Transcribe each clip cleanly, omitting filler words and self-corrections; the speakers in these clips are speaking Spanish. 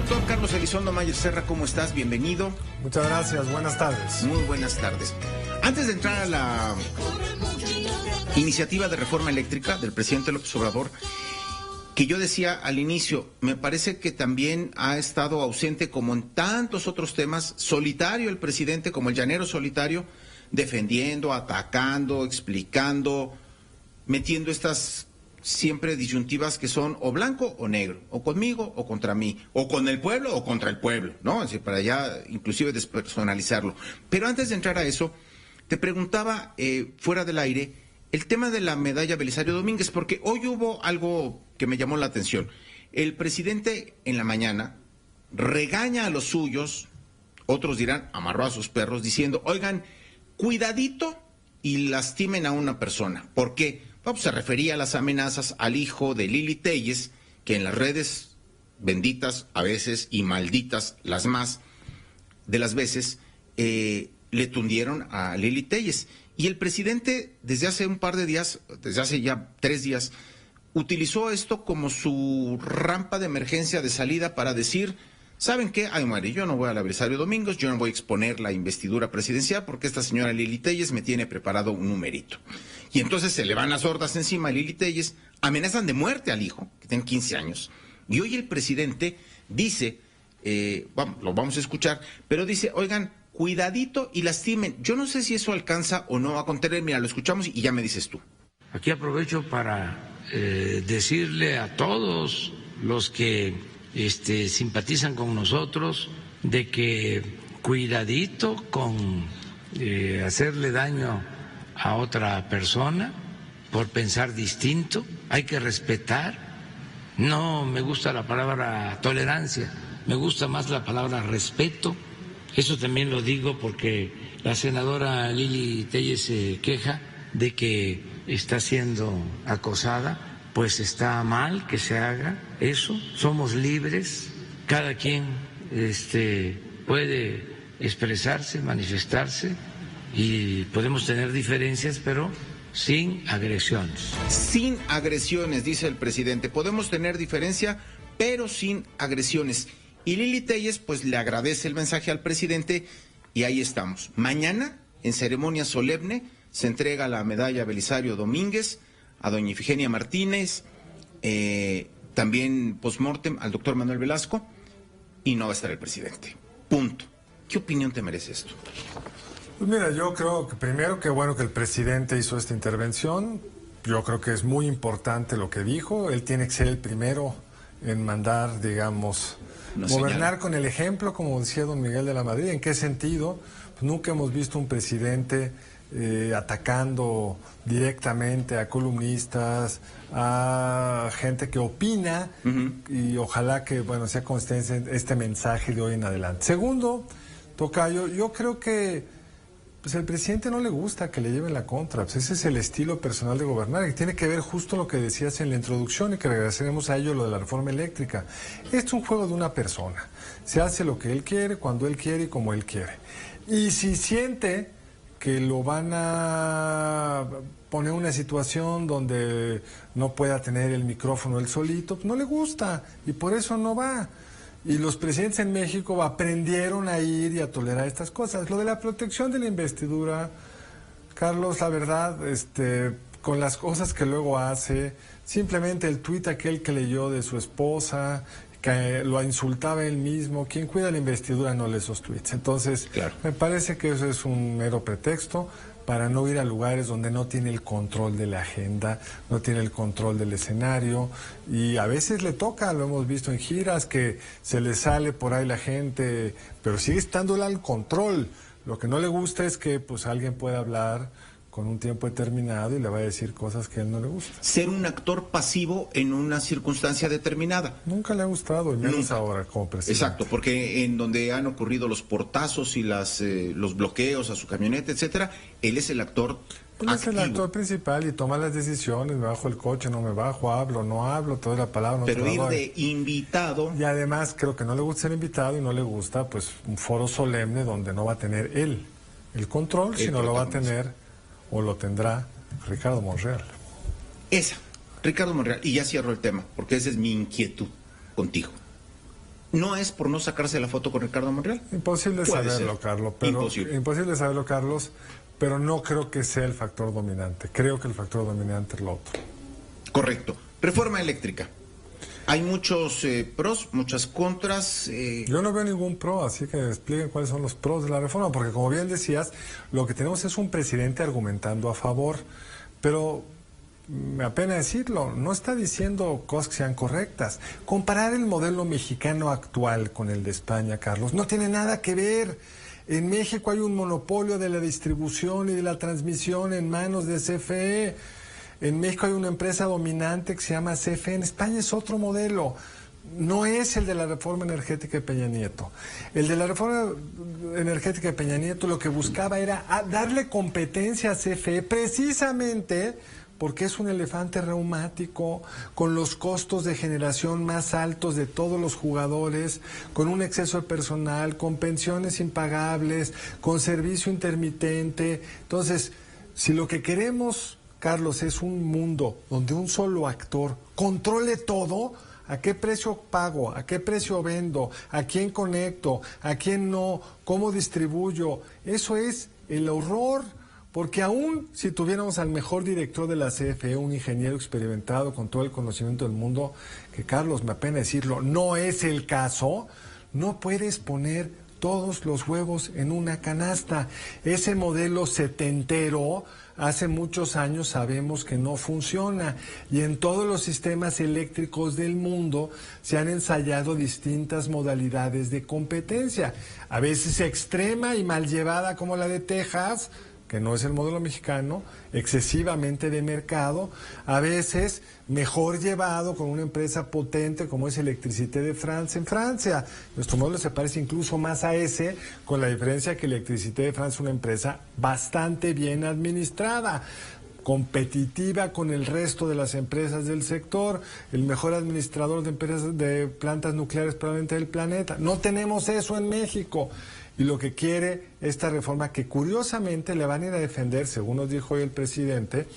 Doctor Carlos Elizondo Mayer Serra, ¿cómo estás? Bienvenido. Muchas gracias, buenas tardes. Muy buenas tardes. Antes de entrar a la iniciativa de reforma eléctrica del presidente López Obrador, que yo decía al inicio, me parece que también ha estado ausente, como en tantos otros temas, solitario el presidente, como el llanero solitario, defendiendo, atacando, explicando, metiendo estas siempre disyuntivas que son o blanco o negro, o conmigo o contra mí, o con el pueblo o contra el pueblo, ¿no? Así, para ya inclusive despersonalizarlo. Pero antes de entrar a eso, te preguntaba fuera del aire el tema de la medalla Belisario Domínguez, porque hoy hubo algo que me llamó la atención. El presidente en la mañana regaña a los suyos, otros dirán amarró a sus perros, diciendo, oigan, cuidadito y lastimen a una persona. ¿Por qué? Pues se refería a las amenazas al hijo de Lili Téllez, que en las redes, benditas a veces y malditas las más de las veces, le tundieron a Lili Téllez. Y el presidente, desde hace un par de días, desde hace ya 3 días, utilizó esto como su rampa de emergencia de salida para decir, ¿saben qué? Ay, madre, yo no voy a la Belisario Domínguez, yo no voy a exponer la investidura presidencial porque esta señora Lili Téllez me tiene preparado un numerito. Y entonces se le van las hordas encima a Lili Téllez, amenazan de muerte al hijo, que tiene 15 años. Y hoy el presidente dice, lo vamos a escuchar, pero dice, oigan, cuidadito y lastimen. Yo no sé si eso alcanza o no a contener. Mira, lo escuchamos y ya me dices tú. Aquí aprovecho para decirle a todos los que simpatizan con nosotros de que cuidadito con hacerle daño a otra persona por pensar distinto. Hay que respetar. No me gusta la palabra tolerancia, me gusta más la palabra respeto. Eso también lo digo porque la senadora Lili Téllez se queja de que está siendo acosada. Pues está mal que se haga eso. Somos libres, cada quien puede expresarse, manifestarse y podemos tener diferencias, pero sin agresiones. Sin agresiones, dice el presidente. Podemos tener diferencia, pero sin agresiones. Y Lili Téllez, pues le agradece el mensaje al presidente y ahí estamos. Mañana, en ceremonia solemne, se entrega la medalla Belisario Domínguez a doña Ifigenia Martínez, también postmortem al doctor Manuel Velasco, y no va a estar el presidente. Punto. ¿Qué opinión te merece esto? Pues mira, yo creo que primero que bueno que el presidente hizo esta intervención. Yo creo que es muy importante lo que dijo. Él tiene que ser el primero en mandar, digamos, gobernar con el ejemplo, como decía don Miguel de la Madrid. ¿En qué sentido? Pues nunca hemos visto un presidente atacando directamente a columnistas, a gente que opina, y ojalá que, bueno, sea constante este mensaje de hoy en adelante. Segundo, tocayo, yo creo que pues el presidente no le gusta que le lleven la contra, pues ese es el estilo personal de gobernar, y tiene que ver justo lo que decías en la introducción, y que regresaremos a ello, lo de la reforma eléctrica. Es un juego de una persona, se hace lo que él quiere, cuando él quiere y como él quiere. Y si siente que lo van a poner en una situación donde no pueda tener el micrófono él solito, no le gusta y por eso no va. Y los presidentes en México aprendieron a ir y a tolerar estas cosas. Lo de la protección de la investidura, Carlos, la verdad, con las cosas que luego hace, simplemente el tuit aquel que leyó de su esposa, que lo insultaba él mismo, quien cuida la investidura no lee esos tweets. Entonces, claro, me parece que eso es un mero pretexto para no ir a lugares donde no tiene el control de la agenda, no tiene el control del escenario, y a veces le toca, lo hemos visto en giras, que se le sale por ahí la gente, pero sigue estándole al control. Lo que no le gusta es que pues alguien pueda hablar con un tiempo determinado y le va a decir cosas que a él no le gustan. Ser un actor pasivo en una circunstancia determinada. Nunca le ha gustado, y menos ahora como presidente. Exacto, porque en donde han ocurrido los portazos y los bloqueos a su camioneta, etcétera, él es el actor Él es el actor principal y toma las decisiones, me bajo el coche, no me bajo, hablo, no hablo, toda la palabra. No. Pero ir de invitado. Y además creo que no le gusta ser invitado y no le gusta pues un foro solemne donde no va a tener él el control, sino lo va a tener o lo tendrá Ricardo Monreal. Ricardo Monreal, y ya cierro el tema, porque esa es mi inquietud contigo. ¿No es por no sacarse la foto con Ricardo Monreal? Imposible saberlo, Carlos, pero imposible saberlo, Carlos, pero no creo que sea el factor dominante. Creo que el factor dominante es lo otro. Correcto. Reforma eléctrica. Hay muchos pros, muchas contras. Yo no veo ningún pro, así que expliquen cuáles son los pros de la reforma, porque como bien decías, lo que tenemos es un presidente argumentando a favor, pero me apena decirlo, no está diciendo cosas que sean correctas. Comparar el modelo mexicano actual con el de España, Carlos, no tiene nada que ver. En México hay un monopolio de la distribución y de la transmisión en manos de CFE. En México hay una empresa dominante que se llama CFE. En España es otro modelo. No es el de la reforma energética de Peña Nieto. El de la reforma energética de Peña Nieto lo que buscaba era darle competencia a CFE precisamente porque es un elefante reumático, con los costos de generación más altos de todos los jugadores, con un exceso de personal, con pensiones impagables, con servicio intermitente. Entonces, si lo que queremos, Carlos, es un mundo donde un solo actor controle todo, ¿a qué precio pago? ¿A qué precio vendo? ¿A quién conecto? ¿A quién no? ¿Cómo distribuyo? Eso es el horror. Porque aún si tuviéramos al mejor director de la CFE, un ingeniero experimentado con todo el conocimiento del mundo, que Carlos, me apena decirlo, no es el caso, no puedes poner todos los huevos en una canasta. Ese modelo setentero, hace muchos años sabemos que no funciona. Y en todos los sistemas eléctricos del mundo se han ensayado distintas modalidades de competencia. A veces extrema y mal llevada como la de Texas, que no es el modelo mexicano, excesivamente de mercado, a veces mejor llevado con una empresa potente como es Electricité de France en Francia. Nuestro modelo se parece incluso más a ese, con la diferencia que Electricité de France es una empresa bastante bien administrada, competitiva con el resto de las empresas del sector, el mejor administrador de empresas de plantas nucleares probablemente del planeta. No tenemos eso en México. Y lo que quiere esta reforma, que curiosamente le van a ir a defender, según nos dijo hoy el presidente,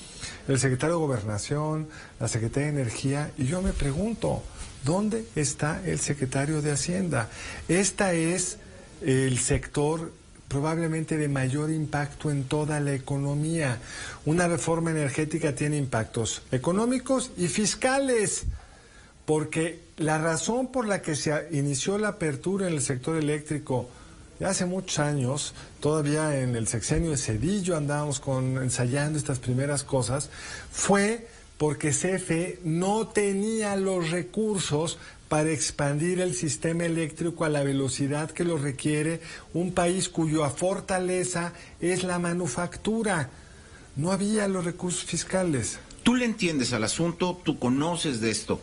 el secretario de Gobernación, la secretaria de Energía, y yo me pregunto, ¿dónde está el secretario de Hacienda? Este es el sector probablemente de mayor impacto en toda la economía. Una reforma energética tiene impactos económicos y fiscales, porque la razón por la que se inició la apertura en el sector eléctrico ya hace muchos años, todavía en el sexenio de Zedillo andábamos ensayando estas primeras cosas, fue porque CFE no tenía los recursos para expandir el sistema eléctrico a la velocidad que lo requiere un país cuya fortaleza es la manufactura. No había los recursos fiscales. Tú le entiendes al asunto, tú conoces de esto.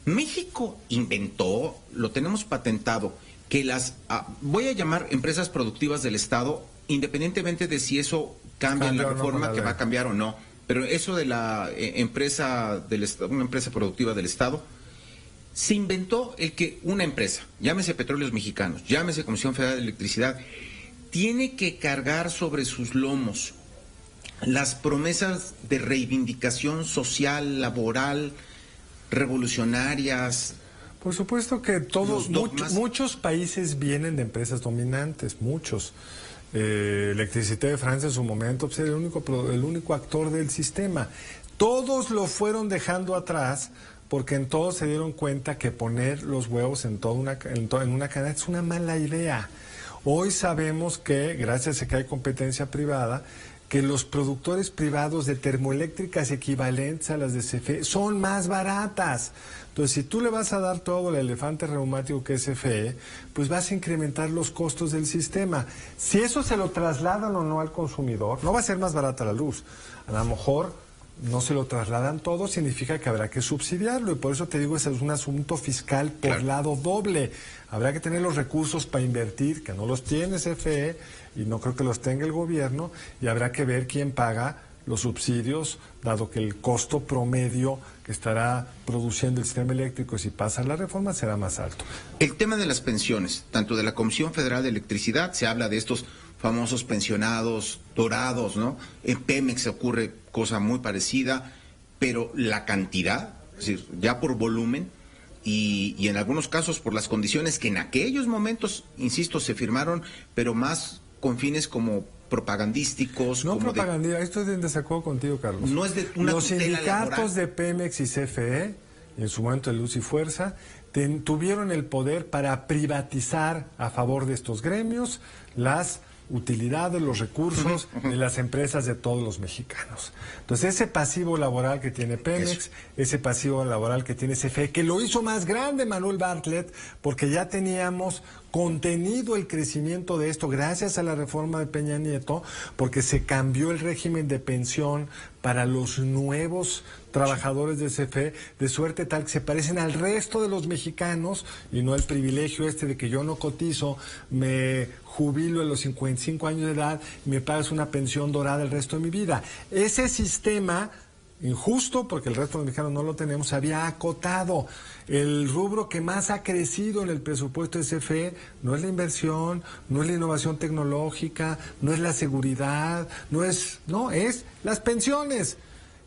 México inventó, lo tenemos patentado, que voy a llamar empresas productivas del Estado, independientemente de si eso cambia en la reforma, que va a cambiar o no, pero eso de la empresa del Estado, una empresa productiva del Estado, se inventó el que una empresa, llámese Petróleos Mexicanos, llámese Comisión Federal de Electricidad, tiene que cargar sobre sus lomos las promesas de reivindicación social, laboral, revolucionarias. Por supuesto que muchos países vienen de empresas dominantes, muchos. Electricité de Francia en su momento pues, era el único actor del sistema. Todos lo fueron dejando atrás porque en todos se dieron cuenta que poner los huevos en una canasta es una mala idea. Hoy sabemos que, gracias a que hay competencia privada, que los productores privados de termoeléctricas equivalentes a las de CFE son más baratas. Entonces, si tú le vas a dar todo el elefante reumático que es CFE, pues vas a incrementar los costos del sistema. Si eso se lo trasladan o no al consumidor, no va a ser más barata la luz. A lo mejor no se lo trasladan todo, significa que habrá que subsidiarlo. Y por eso te digo, ese es un asunto fiscal por lado doble. Habrá que tener los recursos para invertir, que no los tiene CFE, y no creo que los tenga el gobierno, y habrá que ver quién paga los subsidios, dado que el costo promedio que estará produciendo el sistema eléctrico si pasa la reforma será más alto. El tema de las pensiones, tanto de la Comisión Federal de Electricidad, se habla de estos famosos pensionados dorados, ¿no? En Pemex ocurre cosa muy parecida, pero la cantidad, es decir, ya por volumen, y en algunos casos por las condiciones que en aquellos momentos, insisto, se firmaron, pero más con fines como propagandísticos. No como propagandía, estoy en desacuerdo contigo, Carlos. No es de una Los tutela sindicatos laboral. de Pemex y CFE, en su momento de Luz y Fuerza, tuvieron el poder para privatizar a favor de estos gremios las utilidades, los recursos de las empresas de todos los mexicanos. Entonces, ese pasivo laboral que tiene Pemex, ese pasivo laboral que tiene CFE, que lo hizo más grande Manuel Bartlett, porque ya teníamos contenido el crecimiento de esto gracias a la reforma de Peña Nieto, porque se cambió el régimen de pensión para los nuevos trabajadores de CFE, de suerte tal que se parecen al resto de los mexicanos y no el privilegio de que yo no cotizo, me jubilo a los 55 años de edad y me pagas una pensión dorada el resto de mi vida. Ese sistema injusto, porque el resto de los mexicanos no lo tenemos, había acotado. El rubro que más ha crecido en el presupuesto de CFE no es la inversión, no es la innovación tecnológica, no es la seguridad, es las pensiones.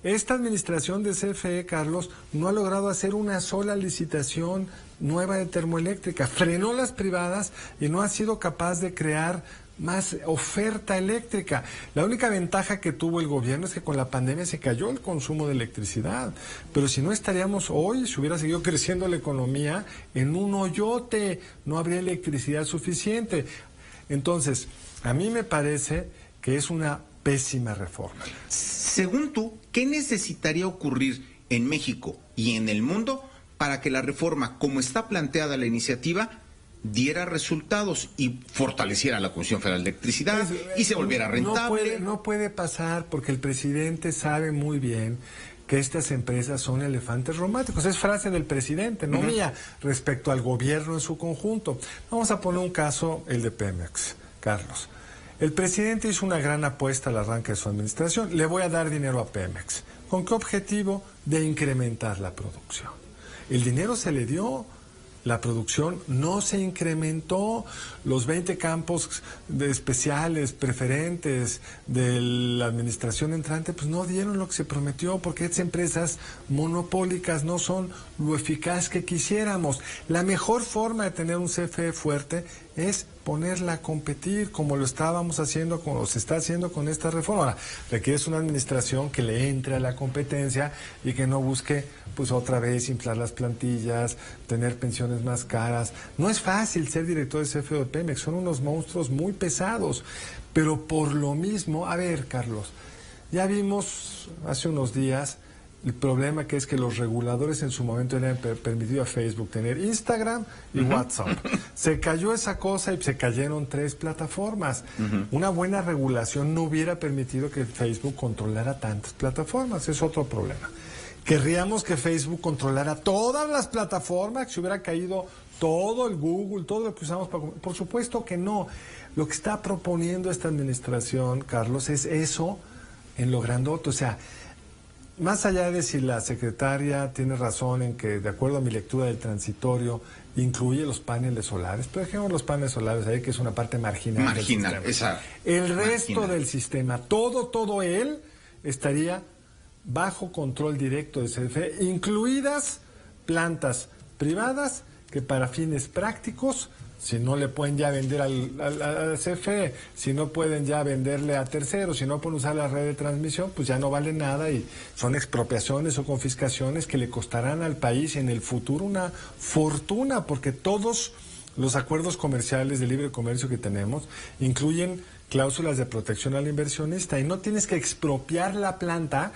Esta administración de CFE, Carlos, no ha logrado hacer una sola licitación nueva de termoeléctrica. Frenó las privadas y no ha sido capaz de crear más oferta eléctrica. La única ventaja que tuvo el gobierno es que con la pandemia se cayó el consumo de electricidad, pero si no estaríamos hoy, si hubiera seguido creciendo la economía, en un hoyote, no habría electricidad suficiente. Entonces, a mí me parece que es una pésima reforma. Según tú, ¿qué necesitaría ocurrir en México y en el mundo para que la reforma, como está planteada la iniciativa, diera resultados y fortaleciera la Comisión Federal de Electricidad y se volviera rentable? No puede pasar, porque el presidente sabe muy bien que estas empresas son elefantes románticos. Es frase del presidente, no mía, respecto al gobierno en su conjunto. Vamos a poner un caso, el de Pemex, Carlos. El presidente hizo una gran apuesta al arranque de su administración. Le voy a dar dinero a Pemex. ¿Con qué objetivo? De incrementar la producción. El dinero se le dio, la producción no se incrementó. Los 20 campos especiales, preferentes de la administración entrante, pues no dieron lo que se prometió, porque estas empresas monopólicas no son lo eficaz que quisiéramos. La mejor forma de tener un CFE fuerte es ponerla a competir, como lo estábamos haciendo, como se está haciendo con esta reforma. Ahora, requiere una administración que le entre a la competencia y que no busque, pues otra vez, inflar las plantillas, tener pensiones más caras. No es fácil ser director de CFE o de Pemex, son unos monstruos muy pesados. Pero por lo mismo, a ver, Carlos, ya vimos hace unos días el problema que es que los reguladores en su momento le han permitido a Facebook tener Instagram y WhatsApp. Se cayó esa cosa y se cayeron 3 plataformas. Una buena regulación no hubiera permitido que Facebook controlara tantas plataformas. Es otro problema. Querríamos que Facebook controlara todas las plataformas, que se hubiera caído todo el Google, todo lo que usamos para... Por supuesto que no. Lo que está proponiendo esta administración, Carlos, es eso en lo grandote. O sea, más allá de si la secretaria tiene razón en que, de acuerdo a mi lectura del transitorio, incluye los paneles solares, pero dejemos los paneles solares ahí, que es una parte marginal del sistema. El resto del sistema, todo él estaría bajo control directo de CFE, incluidas plantas privadas que para fines prácticos, si no le pueden ya vender al CFE, si no pueden ya venderle a terceros, si no pueden usar la red de transmisión, pues ya no vale nada y son expropiaciones o confiscaciones que le costarán al país en el futuro una fortuna, porque todos los acuerdos comerciales de libre comercio que tenemos incluyen cláusulas de protección al inversionista y no tienes que expropiar la planta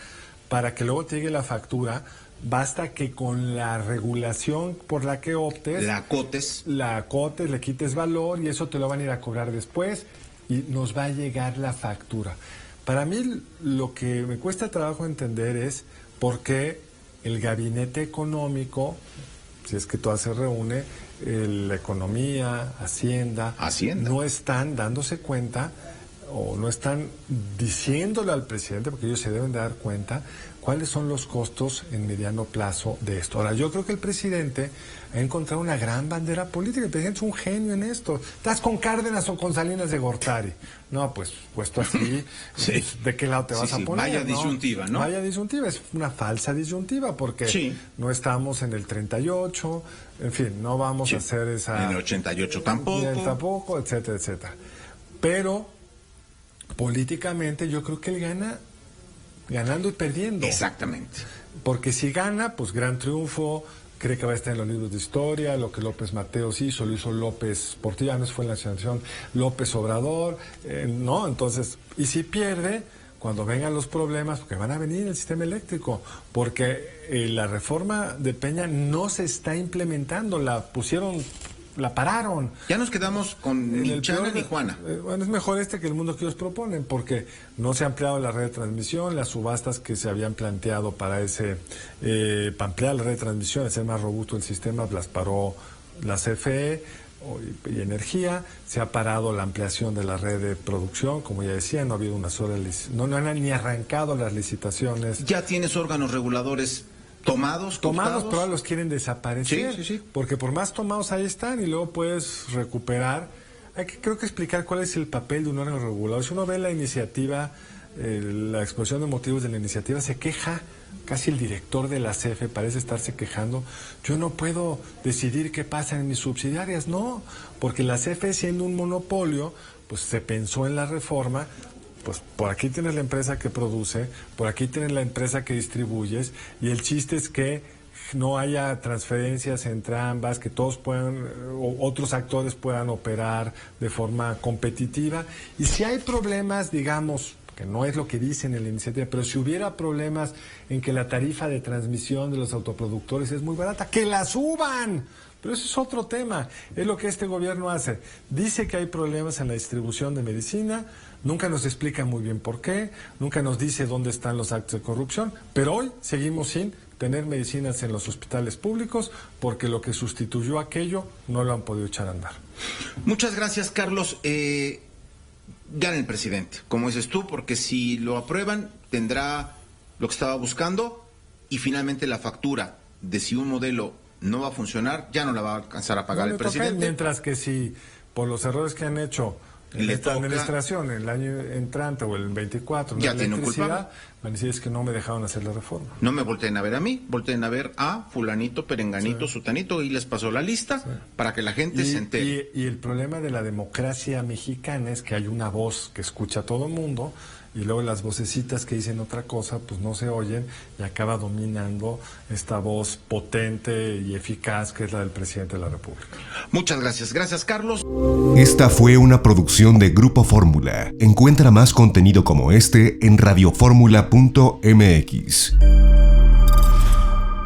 para que luego te llegue la factura. Basta que con la regulación por la que optes, la acotes, le quites valor y eso te lo van a ir a cobrar después y nos va a llegar la factura. Para mí lo que me cuesta trabajo entender es por qué el gabinete económico, si es que todo se reúne, la economía, Hacienda, no están dándose cuenta o no están diciéndole al presidente, porque ellos se deben de dar cuenta cuáles son los costos en mediano plazo de esto. Ahora, yo creo que el presidente ha encontrado una gran bandera política. El presidente es un genio en esto. ¿Estás con Cárdenas o con Salinas de Gortari? No, pues puesto así, sí. Pues, ¿de qué lado te vas a poner? Vaya disyuntiva, ¿no? Vaya disyuntiva, es una falsa disyuntiva, porque no estamos en el 38, en fin, no vamos a hacer esa... En el 88 tampoco. Etcétera, etcétera. Pero políticamente yo creo que él gana ganando y perdiendo. Exactamente. Porque si gana, pues gran triunfo, cree que va a estar en los libros de historia, lo que López Mateos hizo, lo hizo López Portillo, no fue en la nación, López Obrador, no, entonces, y si pierde, cuando vengan los problemas, porque van a venir en el sistema eléctrico, porque la reforma de Peña no se está implementando, la pararon. Ya nos quedamos con ni Chana ni Juana. Bueno, es mejor que el mundo que ellos proponen, porque no se ha ampliado la red de transmisión, las subastas que se habían planteado para ampliar la red de transmisión, hacer más robusto el sistema, las paró la CFE y Energía, se ha parado la ampliación de la red de producción, como ya decía, no ha habido una sola no han ni arrancado las licitaciones. Ya tienes órganos reguladores tomados, pero ahora los quieren desaparecer, sí. Porque por más tomados ahí están y luego puedes recuperar. Creo que explicar cuál es el papel de un órgano regulador. Si uno ve la iniciativa, la exposición de motivos de la iniciativa, se queja, casi el director de la CFE parece estarse quejando. Yo no puedo decidir qué pasa en mis subsidiarias, no, porque la CFE, siendo un monopolio, pues se pensó en la reforma. Pues por aquí tienes la empresa que produce, por aquí tienes la empresa que distribuyes, y el chiste es que no haya transferencias entre ambas, que todos puedan, o otros actores puedan operar de forma competitiva. Y si hay problemas, digamos, que no es lo que dicen en la iniciativa, pero si hubiera problemas en que la tarifa de transmisión de los autoproductores es muy barata, ¡que la suban! Pero eso es otro tema, es lo que este gobierno hace. Dice que hay problemas en la distribución de medicina, nunca nos explica muy bien por qué, nunca nos dice dónde están los actos de corrupción, pero hoy seguimos sin tener medicinas en los hospitales públicos porque lo que sustituyó aquello no lo han podido echar a andar. Muchas gracias, Carlos. Gana el presidente, como dices tú, porque si lo aprueban tendrá lo que estaba buscando y finalmente la factura de si un modelo no va a funcionar, ya no la va a alcanzar a pagar el presidente. Mientras que si por los errores que han hecho en esta administración, el año entrante o el 24, ya tiene un culpable. Van a decir, es que no me dejaron hacer la reforma. No me volteen a ver a mí, volteen a ver a fulanito, perenganito, sutanito, y les pasó la lista para que la gente se entere. Y el problema de la democracia mexicana es que hay una voz que escucha a todo el mundo, y luego las vocecitas que dicen otra cosa pues no se oyen, y acaba dominando esta voz potente y eficaz que es la del presidente de la República. Muchas gracias. Gracias, Carlos. Esta fue una producción de Grupo Fórmula. Encuentra más contenido como este en radioformula.mx.